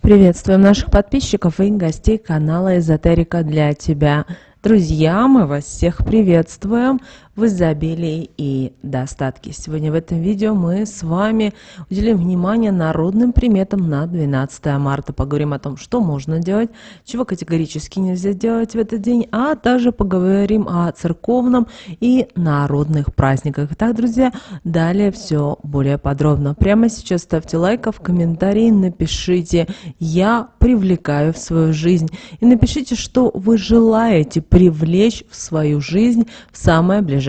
Приветствуем наших подписчиков и гостей канала Эзотерика для тебя. Друзья, мы вас всех приветствуем в изобилии и достатке. Сегодня в этом видео мы с вами уделим внимание народным приметам на 12 марта. Поговорим о том, что можно делать, чего категорически нельзя делать в этот день, а также поговорим о церковном и народных праздниках. Итак, друзья, далее все более подробно. Прямо сейчас ставьте лайк, а в комментарии напишите «Я привлекаю в свою жизнь» и напишите, что вы желаете привлечь в свою жизнь в самое ближайшее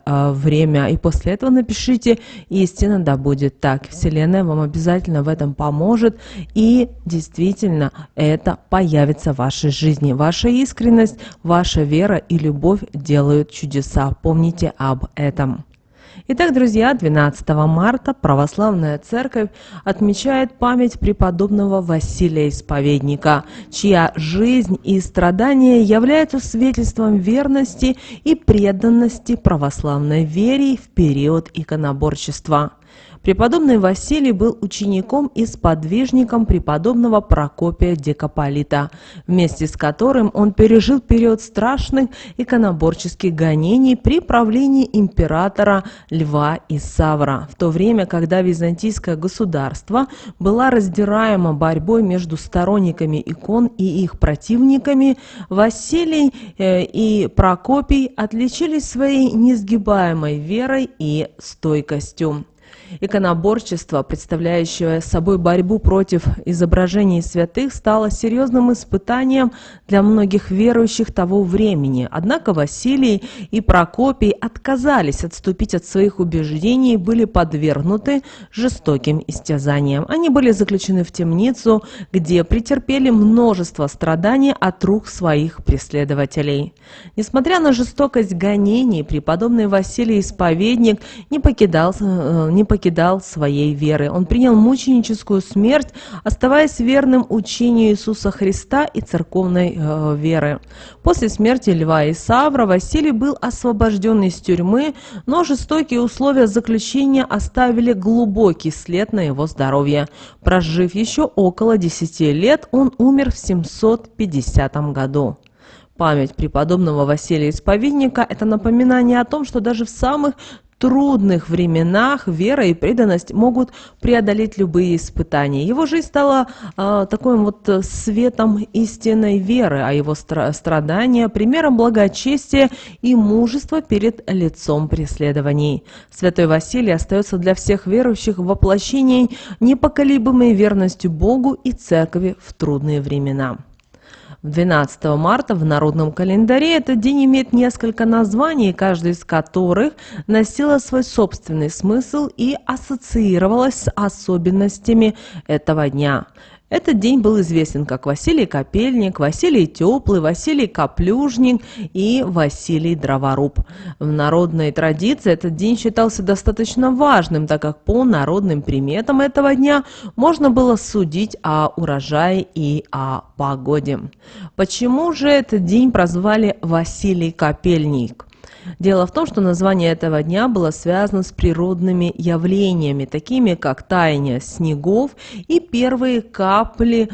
время. И после этого напишите «Истина да будет так». Вселенная вам обязательно в этом поможет, и действительно это появится в вашей жизни. Ваша искренность, ваша вера и любовь делают чудеса. Помните об этом. Итак, друзья, 12 марта Православная Церковь отмечает память преподобного Василия Исповедника, чья жизнь и страдания являются свидетельством верности и преданности православной вере в период иконоборчества. Преподобный Василий был учеником и сподвижником преподобного Прокопия Дикополита, вместе с которым он пережил период страшных иконоборческих гонений при правлении императора Льва Исавра. В то время, когда византийское государство было раздираемо борьбой между сторонниками икон и их противниками, Василий и Прокопий отличились своей несгибаемой верой и стойкостью. Иконоборчество, представляющее собой борьбу против изображений святых, стало серьезным испытанием для многих верующих того времени. Однако Василий и Прокопий отказались отступить от своих убеждений и были подвергнуты жестоким истязаниям. Они были заключены в темницу, где претерпели множество страданий от рук своих преследователей. Несмотря на жестокость гонений, преподобный Василий Исповедник не покидал своей веры. Он принял мученическую смерть, оставаясь верным учению Иисуса Христа и церковной веры. После смерти Льва Исавра Василий был освобожден из тюрьмы, но жестокие условия заключения оставили глубокий след на его здоровье. Прожив еще около 10 лет, он умер в 750 году. Память преподобного Василия Исповедника – это напоминание о том, что даже в самых трудных временах вера и преданность могут преодолеть любые испытания. Его жизнь стала таким светом истинной веры, а его страдания – примером благочестия и мужества перед лицом преследований. Святой Василий остается для всех верующих воплощением непоколебимой верностью Богу и Церкви в трудные времена. 12 марта в народном календаре этот день имеет несколько названий, каждый из которых носила свой собственный смысл и ассоциировалась с особенностями этого дня. Этот день был известен как Василий Капельник, Василий Теплый, Василий Каплюжник и Василий Дроворуб. В народной традиции этот день считался достаточно важным, так как по народным приметам этого дня можно было судить о урожае и о погоде. Почему же этот день прозвали Василий Капельник? Дело в том, что название этого дня было связано с природными явлениями, такими как таяние снегов и первые капли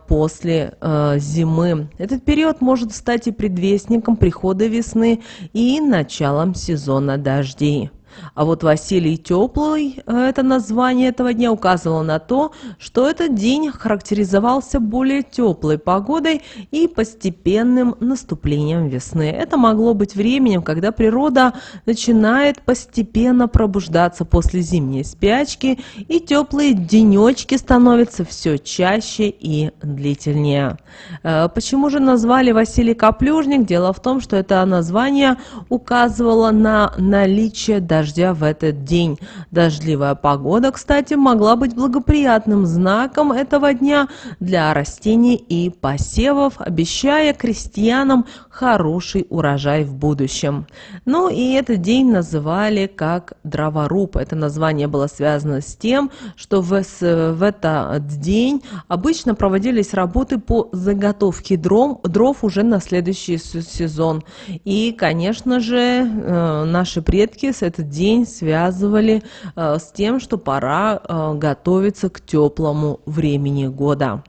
после зимы. Этот период может стать и предвестником прихода весны и началом сезона дождей. А вот Василий Теплый, это название этого дня, указывало на то, что этот день характеризовался более теплой погодой и постепенным наступлением весны. Это могло быть временем, когда природа начинает постепенно пробуждаться после зимней спячки, и теплые денечки становятся все чаще и длительнее. Почему же назвали Василий Каплюжник? Дело в том, что это название указывало на наличие дождя в этот день. Дождливая погода, кстати, могла быть благоприятным знаком этого дня для растений и посевов, обещая крестьянам хороший урожай в будущем. Ну и этот день называли как Дроворуб. Это название было связано с тем, что в этот день обычно проводились работы по заготовке дров уже на следующий сезон. И, конечно же, наши предки с этот день связывали с тем, что пора готовиться к теплому времени года.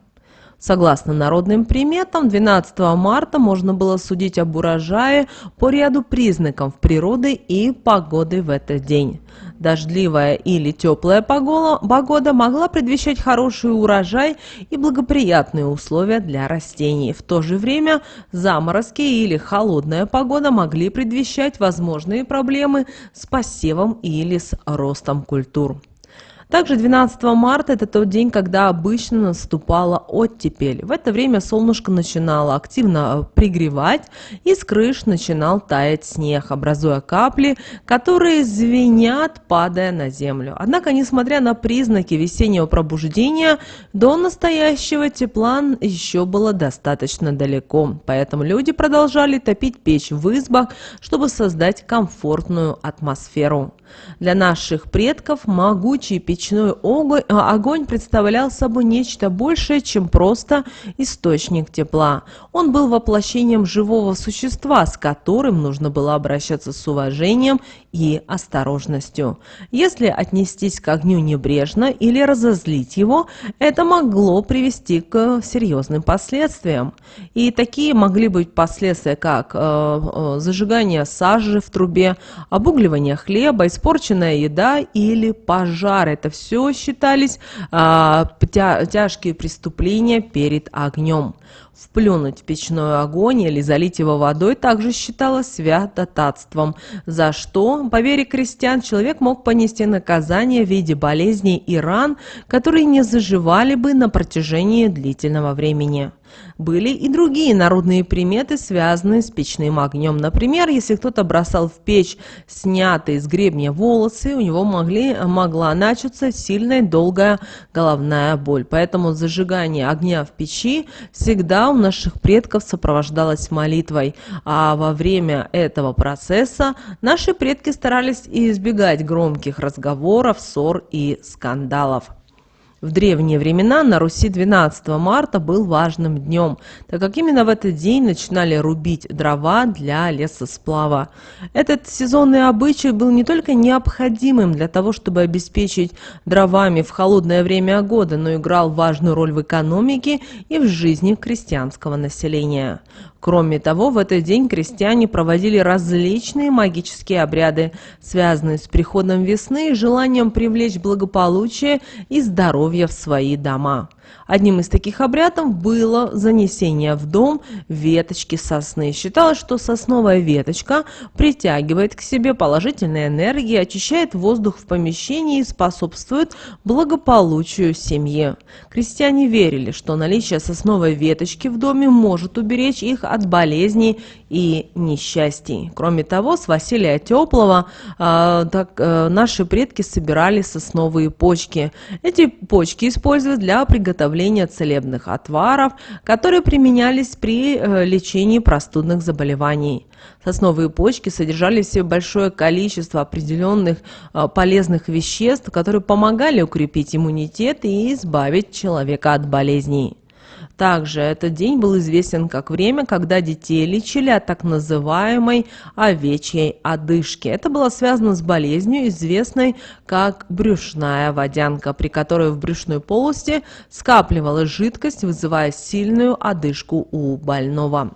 Согласно народным приметам, 12 марта можно было судить об урожае по ряду признаков природы и погоды в этот день. Дождливая или теплая погода могла предвещать хороший урожай и благоприятные условия для растений. В то же время заморозки или холодная погода могли предвещать возможные проблемы с посевом или с ростом культур. Также 12 марта – это тот день, когда обычно наступала оттепель. В это время солнышко начинало активно пригревать, и с крыш начинал таять снег, образуя капли, которые звенят, падая на землю. Однако, несмотря на признаки весеннего пробуждения, до настоящего тепла еще было достаточно далеко. Поэтому люди продолжали топить печь в избах, чтобы создать комфортную атмосферу. Для наших предков могучий печной огонь представлял собой нечто большее, чем просто источник тепла. Он был воплощением живого существа, с которым нужно было обращаться с уважением и осторожностью. Если отнестись к огню небрежно или разозлить его, это могло привести к серьезным последствиям. И такие могли быть последствия, как зажигание сажи в трубе, обугливание хлеба, испорченная еда или пожар. Это все считались тяжкие преступления перед огнем. Вплюнуть в печной огонь или залить его водой также считалось святотатством, за что, по вере крестьян, человек мог понести наказание в виде болезней и ран, которые не заживали бы на протяжении длительного времени. Были и другие народные приметы, связанные с печным огнем. Например, если кто-то бросал в печь снятые с гребня волосы, у него могла начаться сильная долгая головная боль. Поэтому зажигание огня в печи всегда у наших предков сопровождалось молитвой. А во время этого процесса наши предки старались избегать громких разговоров, ссор и скандалов. В древние времена на Руси 12 марта был важным днем, так как именно в этот день начинали рубить дрова для лесосплава. Этот сезонный обычай был не только необходимым для того, чтобы обеспечить дровами в холодное время года, но играл важную роль в экономике и в жизни крестьянского населения. Кроме того, в этот день крестьяне проводили различные магические обряды, связанные с приходом весны и желанием привлечь благополучие и здоровье в свои дома. Одним из таких обрядов было занесение в дом веточки сосны. Считалось, что сосновая веточка притягивает к себе положительные энергии, очищает воздух в помещении и способствует благополучию семьи. Крестьяне верили, что наличие сосновой веточки в доме может уберечь их от болезней и несчастий. Кроме того, с Василия Теплого наши предки собирали сосновые почки. Эти почки используют для приготовления целебных отваров, которые применялись при лечении простудных заболеваний. Сосновые почки содержали в себе большое количество определенных полезных веществ, которые помогали укрепить иммунитет и избавить человека от болезней. Также этот день был известен как время, когда детей лечили от так называемой овечьей одышки. Это было связано с болезнью, известной как брюшная водянка, при которой в брюшной полости скапливалась жидкость, вызывая сильную одышку у больного.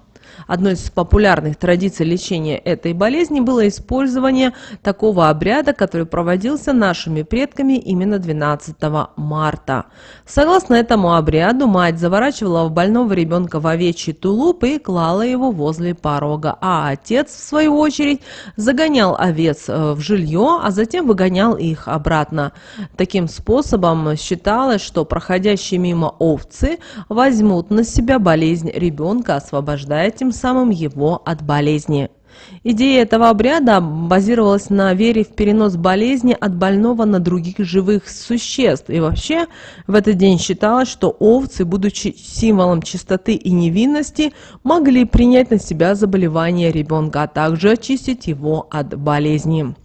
Одной из популярных традиций лечения этой болезни было использование такого обряда, который проводился нашими предками именно 12 марта. Согласно этому обряду, мать заворачивала больного ребенка в овечий тулуп и клала его возле порога, а отец, в свою очередь, загонял овец в жилье, а затем выгонял их обратно. Таким способом считалось, что проходящие мимо овцы возьмут на себя болезнь ребенка, освобождая тем самым его от болезни. Идея этого обряда базировалась на вере в перенос болезни от больного на других живых существ. И вообще в этот день считалось, что овцы, будучи символом чистоты и невинности, могли принять на себя заболевание ребенка, а также очистить его от болезни.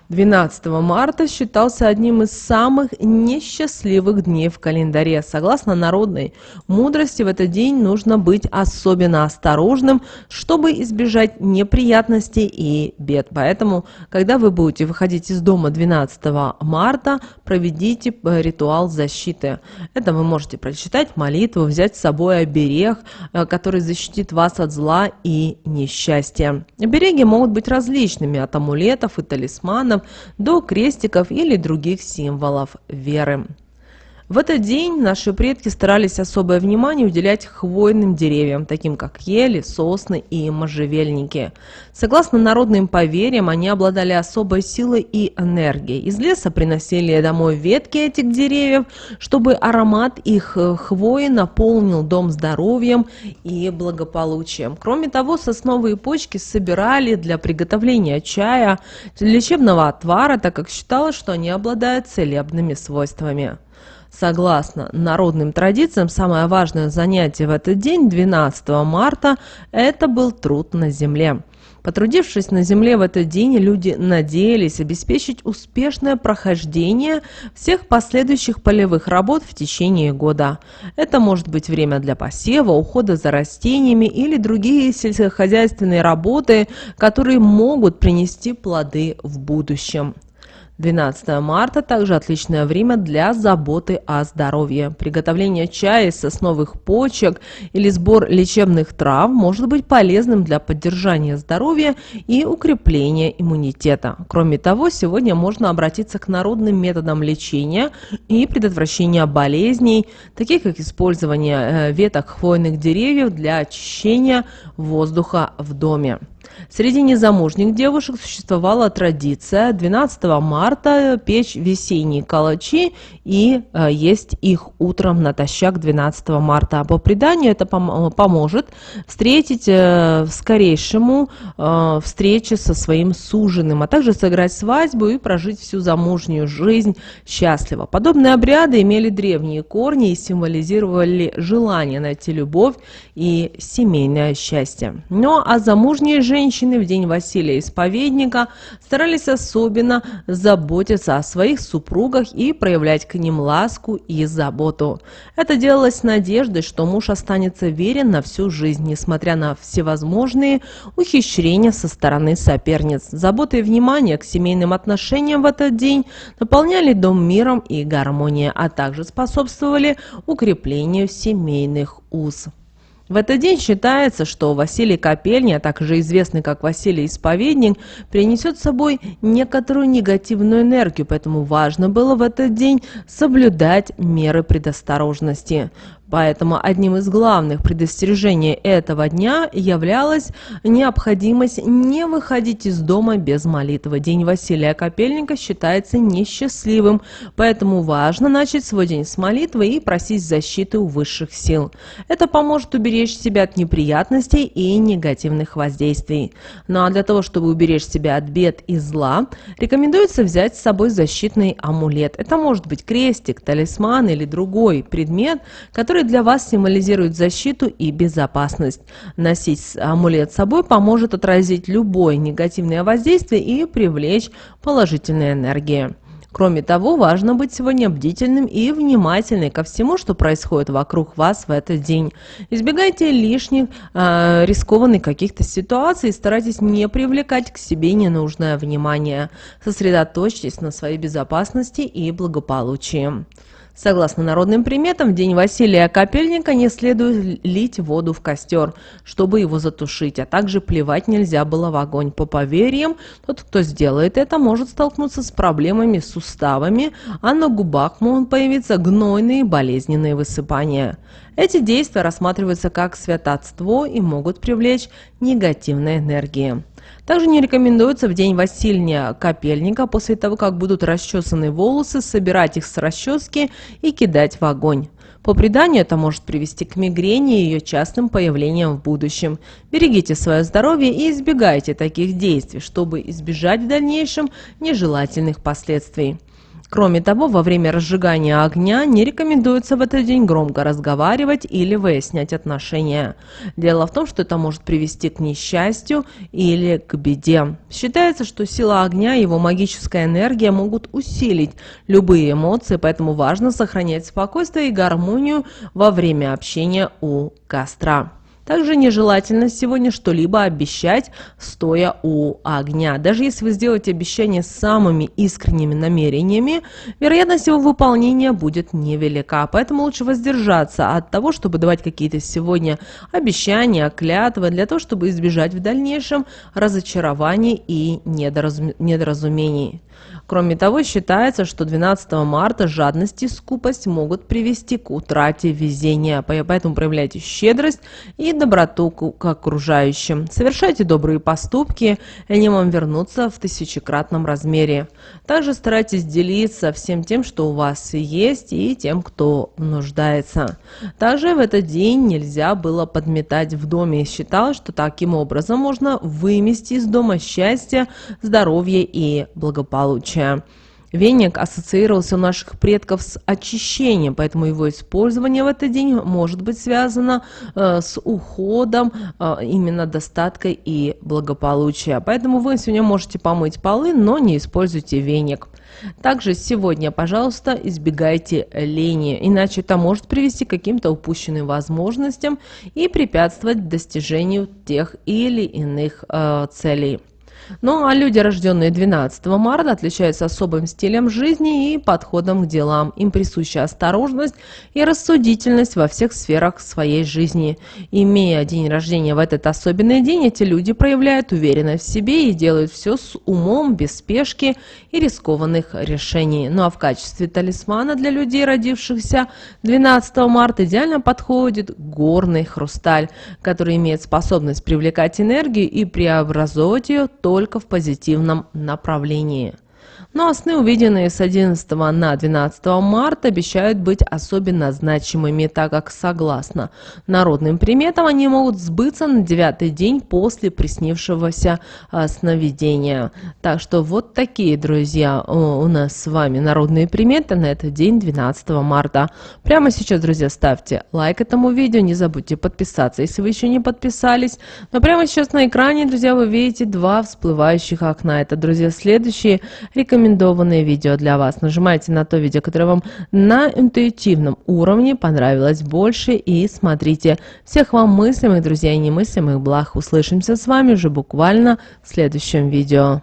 12 марта считался одним из самых несчастливых дней в календаре. Согласно народной мудрости, в этот день нужно быть особенно осторожным, чтобы избежать неприятностей и бед. Поэтому, когда вы будете выходить из дома 12 марта, проведите ритуал защиты. Это вы можете прочитать молитву, взять с собой оберег, который защитит вас от зла и несчастья. Обереги могут быть различными, от амулетов и талисманов до крестиков или других символов веры. В этот день наши предки старались особое внимание уделять хвойным деревьям, таким как ели, сосны и можжевельники. Согласно народным поверьям, они обладали особой силой и энергией. Из леса приносили домой ветки этих деревьев, чтобы аромат их хвои наполнил дом здоровьем и благополучием. Кроме того, сосновые почки собирали для приготовления чая, лечебного отвара, так как считалось, что они обладают целебными свойствами. Согласно народным традициям, самое важное занятие в этот день, 12 марта, это был труд на земле. Потрудившись на земле в этот день, люди надеялись обеспечить успешное прохождение всех последующих полевых работ в течение года. Это может быть время для посева, ухода за растениями или другие сельскохозяйственные работы, которые могут принести плоды в будущем. 12 марта также отличное время для заботы о здоровье. Приготовление чая из сосновых почек или сбор лечебных трав может быть полезным для поддержания здоровья и укрепления иммунитета. Кроме того, сегодня можно обратиться к народным методам лечения и предотвращения болезней, таких как использование веток хвойных деревьев для очищения воздуха в доме. Среди незамужних девушек существовала традиция 12 марта печь весенние калачи и есть их утром натощак 12 марта. По преданию это поможет встретить скорейшему встрече со своим суженым, а также сыграть свадьбу и прожить всю замужнюю жизнь счастливо. Подобные обряды имели древние корни и символизировали желание найти любовь и семейное счастье. Но а замужние женщины в день Василия Исповедника старались особенно заботиться о своих супругах и проявлять к ним ласку и заботу. Это делалось с надеждой, что муж останется верен на всю жизнь, несмотря на всевозможные ухищрения со стороны соперниц. Забота и внимание к семейным отношениям в этот день наполняли дом миром и гармонией, а также способствовали укреплению семейных уз. В этот день считается, что Василий Копельня, также известный как Василий Исповедник, принесет с собой некоторую негативную энергию, поэтому важно было в этот день соблюдать меры предосторожности. Поэтому одним из главных предостережений этого дня являлась необходимость не выходить из дома без молитвы. День Василия Копельника считается несчастливым, поэтому важно начать свой день с молитвы и просить защиты у высших сил. Это поможет уберечь себя от неприятностей и негативных воздействий. Ну а для того, чтобы уберечь себя от бед и зла, рекомендуется взять с собой защитный амулет. Это может быть крестик, талисман или другой предмет, который для вас символизирует защиту и безопасность. Носить амулет с собой поможет отразить любое негативное воздействие и привлечь положительные энергии. Кроме того, важно быть сегодня бдительным и внимательным ко всему, что происходит вокруг вас в этот день. Избегайте лишних, рискованных каких-то ситуаций и старайтесь не привлекать к себе ненужное внимание. Сосредоточьтесь на своей безопасности и благополучии. Согласно народным приметам, в день Василия Копельника не следует лить воду в костер, чтобы его затушить, а также плевать нельзя было в огонь. По поверьям, тот, кто сделает это, может столкнуться с проблемами с суставами, а на губах могут появиться гнойные болезненные высыпания. Эти действия рассматриваются как святотатство и могут привлечь негативные энергии. Также не рекомендуется в день Василия Копельника, после того, как будут расчесаны волосы, собирать их с расчески и кидать в огонь. По преданию, это может привести к мигрени и ее частым появлениям в будущем. Берегите свое здоровье и избегайте таких действий, чтобы избежать в дальнейшем нежелательных последствий. Кроме того, во время разжигания огня не рекомендуется в этот день громко разговаривать или выяснять отношения. Дело в том, что это может привести к несчастью или к беде. Считается, что сила огня и его магическая энергия могут усилить любые эмоции, поэтому важно сохранять спокойствие и гармонию во время общения у костра. Также нежелательно сегодня что-либо обещать, стоя у огня. Даже если вы сделаете обещание с самыми искренними намерениями, вероятность его выполнения будет невелика. Поэтому лучше воздержаться от того, чтобы давать какие-то сегодня обещания, клятвы, для того, чтобы избежать в дальнейшем разочарований и недоразумений. Кроме того, считается, что 12 марта жадность и скупость могут привести к утрате везения, поэтому проявляйте щедрость и доброту к окружающим. Совершайте добрые поступки, и они вам вернутся в тысячекратном размере. Также старайтесь делиться всем тем, что у вас есть, и тем, кто нуждается. Также в этот день нельзя было подметать в доме. Считалось, что таким образом можно вымести из дома счастье, здоровье и благополучие. Веник ассоциировался у наших предков с очищением, поэтому его использование в этот день может быть связано с уходом, именно достатка и благополучия. Поэтому вы сегодня можете помыть полы, но не используйте веник. Также сегодня, пожалуйста, избегайте лени, иначе это может привести к каким-то упущенным возможностям и препятствовать достижению тех или иных целей. Ну а люди, рожденные 12 марта, отличаются особым стилем жизни и подходом к делам. Им присуща осторожность и рассудительность во всех сферах своей жизни. Имея день рождения в этот особенный день, эти люди проявляют уверенность в себе и делают все с умом, без спешки и рискованных решений. Ну а в качестве талисмана для людей, родившихся 12 марта, идеально подходит горный хрусталь, который имеет способность привлекать энергию и преобразовывать ее только в позитивном направлении. Ну а сны, увиденные с 11 на 12 марта, обещают быть особенно значимыми, так как, согласно народным приметам, они могут сбыться на 9-й день после приснившегося сновидения. Так что вот такие, друзья, у нас с вами народные приметы на этот день, 12 марта. Прямо сейчас, друзья, ставьте лайк этому видео, не забудьте подписаться, если вы еще не подписались. Но прямо сейчас на экране, друзья, вы видите два всплывающих окна. Это, друзья, следующие рекомендованные видео для вас. Нажимайте на то видео, которое вам на интуитивном уровне понравилось больше, и смотрите. Всех вам мыслимых, друзья, и немыслимых благ. Услышимся с вами уже буквально в следующем видео.